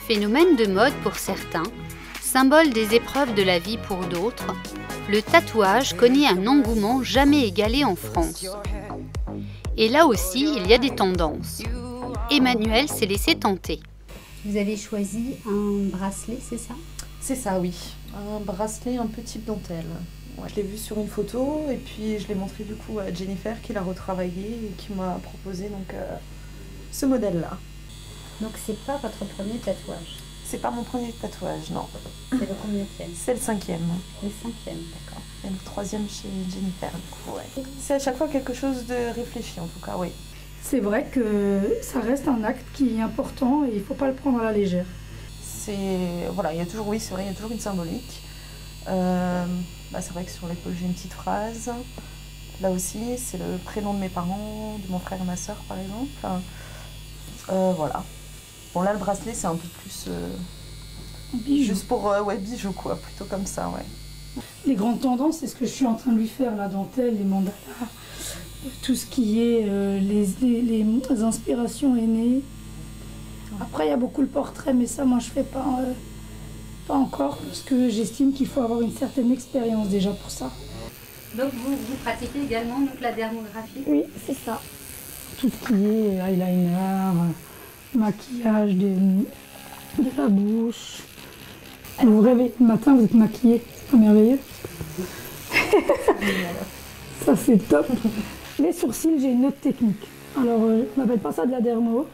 Phénomène de mode pour certains, symbole des épreuves de la vie pour d'autres, le tatouage connaît un engouement jamais égalé en France. Et là aussi, il y a des tendances. Emmanuelle s'est laissée tenter. Vous avez choisi un bracelet, c'est ça? C'est ça, oui. Un bracelet un peu type dentelle. Ouais, je l'ai vu sur une photo et puis je l'ai montré du coup à Jennifer qui l'a retravaillé et qui m'a proposé donc ce modèle-là. Donc c'est pas votre premier tatouage? C'est pas mon premier tatouage, non. C'est le combienième? C'est le 5e. Le 5e, d'accord. Et le 3e chez Jennifer, du coup, ouais. C'est à chaque fois quelque chose de réfléchi, en tout cas, oui. C'est vrai que ça reste un acte qui est important et il ne faut pas le prendre à la légère. Voilà, il y a toujours, oui, c'est vrai, il y a toujours une symbolique. C'est vrai que sur l'épaule, j'ai une petite phrase. Là aussi, c'est le prénom de mes parents, de mon frère et ma sœur, par exemple. Voilà. Bon, là, le bracelet, c'est un peu plus... Bijou. Juste pour, bijoux, quoi, plutôt comme ça, ouais. Les grandes tendances, c'est ce que je suis en train de lui faire, la dentelle, les mandalas, tout ce qui est les inspirations aînées. Après, il y a beaucoup le portrait, mais ça, moi, je fais pas encore, parce que j'estime qu'il faut avoir une certaine expérience déjà pour ça. Donc vous pratiquez également donc, la dermographie? Oui, c'est ça. Tout ce qui est eyeliner, maquillage de la bouche. Vous vous réveillez le matin, vous êtes maquillée, c'est pas merveilleux? Ça, c'est top. Les sourcils, j'ai une autre technique. Alors, on n'appelle pas ça de la dermo,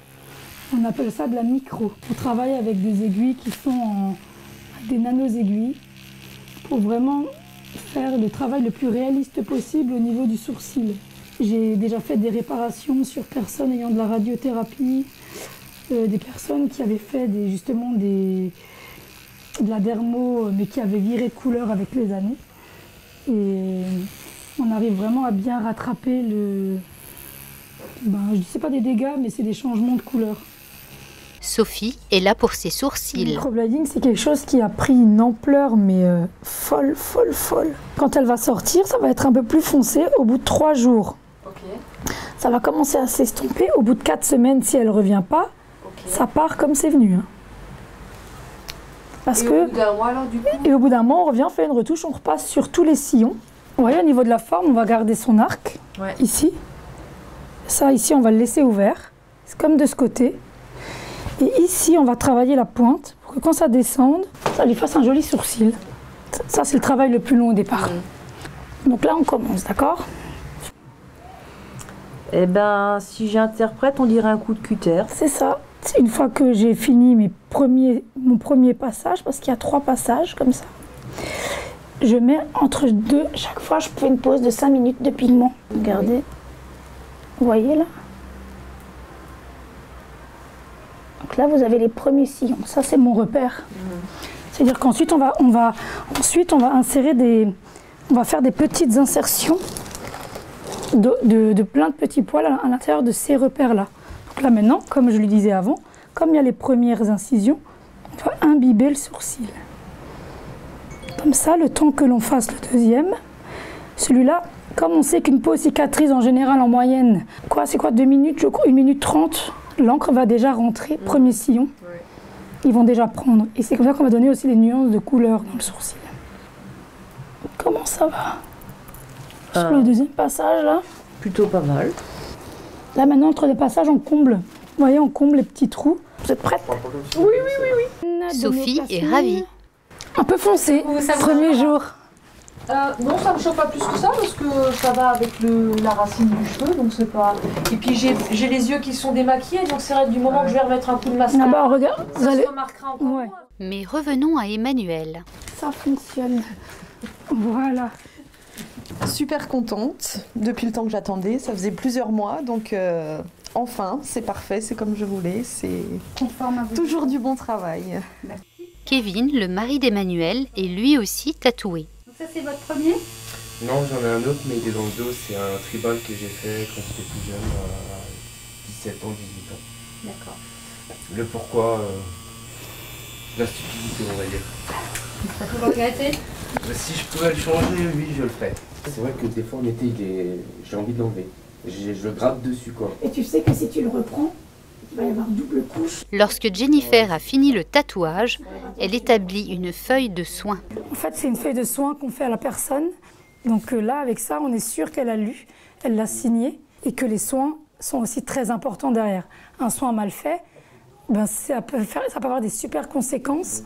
on appelle ça de la micro. On travaille avec des aiguilles qui sont des nano-aiguilles pour vraiment faire le travail le plus réaliste possible au niveau du sourcil. J'ai déjà fait des réparations sur personnes ayant de la radiothérapie, des personnes qui avaient fait de la dermo, mais qui avaient viré de couleur avec les années. Et on arrive vraiment à bien rattraper je ne sais pas des dégâts, mais c'est des changements de couleur. Sophie est là pour ses sourcils. Le microblading, c'est quelque chose qui a pris une ampleur, mais folle. Quand elle va sortir, ça va être un peu plus foncé au bout de 3 jours. Okay. Ça va commencer à s'estomper. Au bout de 4 semaines, si elle ne revient pas, okay, ça part comme c'est venu. Parce au bout d'un mois, alors, du coup... Et au bout d'un mois, on revient, on fait une retouche, on repasse sur tous les sillons. Vous voyez, au niveau de la forme, on va garder son arc, ouais, ici. Ça, ici, on va le laisser ouvert. C'est comme de ce côté. Et ici, on va travailler la pointe pour que quand ça descende, ça lui fasse un joli sourcil. Ça, c'est le travail le plus long au départ. Donc là, on commence, d'accord? Eh ben, si j'interprète, on dirait un coup de cutter. C'est ça. Une fois que j'ai fini mon premier passage, parce qu'il y a 3 passages comme ça, je mets entre 2, chaque fois, je fais une pause de 5 minutes de pigment. Regardez. Vous voyez là? Donc là, vous avez les premiers sillons. Ça, c'est mon repère. C'est-à-dire qu'ensuite, on va insérer on va faire des petites insertions de plein de petits poils à l'intérieur de ces repères-là. Donc là, maintenant, comme je le disais avant, comme il y a les premières incisions, on va imbiber le sourcil. Comme ça, le temps que l'on fasse le deuxième, celui-là, comme on sait qu'une peau cicatrise en général en moyenne, c'est quoi 2 minutes, je crois, 1 minute 30, l'encre va déjà rentrer, premier sillon, ils vont déjà prendre. Et c'est comme ça qu'on va donner aussi des nuances de couleur dans le sourcil. Comment ça va? Sur le deuxième passage, là? Plutôt pas mal. Là, maintenant, entre les passages, on comble. Vous voyez, on comble les petits trous. Vous êtes prête? Oui. Sophie est ravie. Un peu foncé, premier jour. Non, ça me choque pas plus que ça parce que ça va avec la racine du cheveu, donc c'est pas. Et puis j'ai les yeux qui sont démaquillés, donc c'est vrai du moment que je vais remettre un coup de mascara, regarde, ça se remarquera encore moins. Mais revenons à Emmanuelle. Ça fonctionne. Voilà. Super contente depuis le temps que j'attendais, ça faisait plusieurs mois, donc enfin c'est parfait, c'est comme je voulais, c'est toujours du bon travail. Kevin, le mari d'Emmanuelle, est lui aussi tatoué. Ça, c'est votre premier? Non, j'en ai un autre, mais il est dans le dos. C'est un tribal que j'ai fait quand j'étais plus jeune, à 17 ans, 18 ans. D'accord. Le pourquoi, la stupidité, on va dire. Vous regrettez? Si je pouvais le changer, oui, je le ferais. C'est vrai que des fois, en été, j'ai envie de l'enlever. Je le gratte dessus, quoi. Et tu sais que si tu le reprends, Il va y avoir double couche. Lorsque Jennifer a fini le tatouage, elle établit une feuille de soin. En fait, c'est une feuille de soin qu'on fait à la personne. Donc là, avec ça, on est sûr qu'elle a lu, elle l'a signé et que les soins sont aussi très importants derrière. Un soin mal fait, ça peut avoir des super conséquences.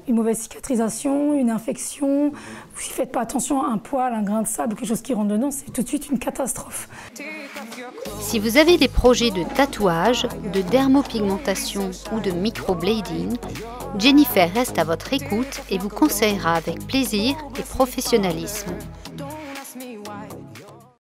Une mauvaise cicatrisation, une infection, ou si vous ne faites pas attention à un poil, un grain de sable ou quelque chose qui rentre dedans, c'est tout de suite une catastrophe. Si vous avez des projets de tatouage, de dermopigmentation ou de microblading, Jennifer reste à votre écoute et vous conseillera avec plaisir et professionnalisme.